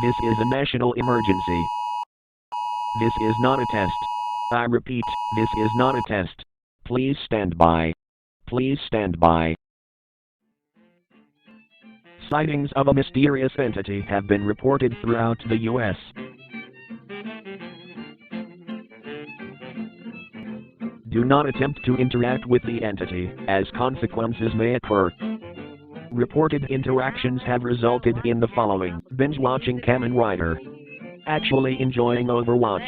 This is a national emergency. This is not a test. I repeat, this is not a test. Please stand by. Please stand by. Sightings of a mysterious entity have been reported throughout the U.S. Do not attempt to interact with the entity, as consequences may occur. Reported interactions have resulted in the following: binge-watching Kamen Rider. Actually enjoying Overwatch.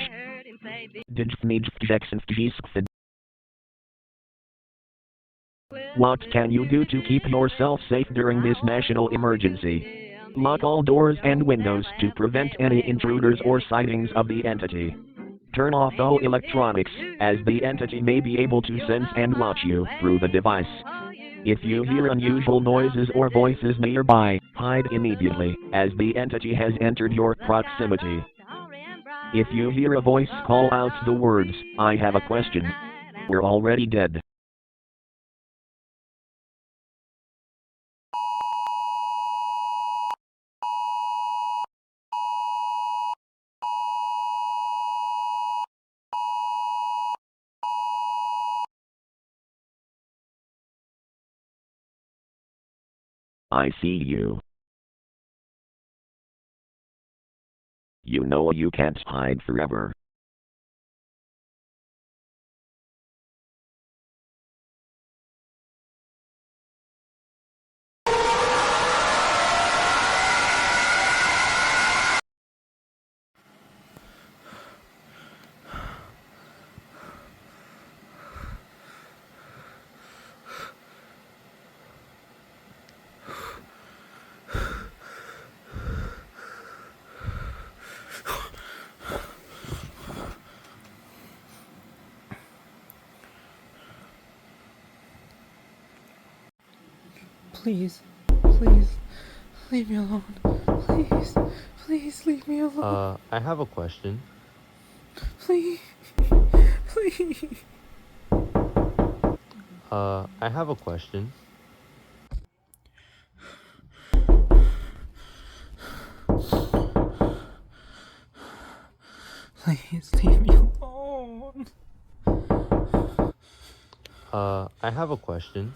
What can you do to keep yourself safe during this national emergency? Lock all doors and windows to prevent any intruders or sightings of the entity. Turn off all electronics, as the entity may be able to sense and watch you through the device. If you hear unusual noises or voices nearby, hide immediately, as the entity has entered your proximity. If you hear a voice call out the words, "I have a question," we're already dead. I see you. You know you can't hide forever. Please, please, leave me alone. Please, please leave me alone. I have a question. Please, please. I have a question. Please leave me alone. I have a question.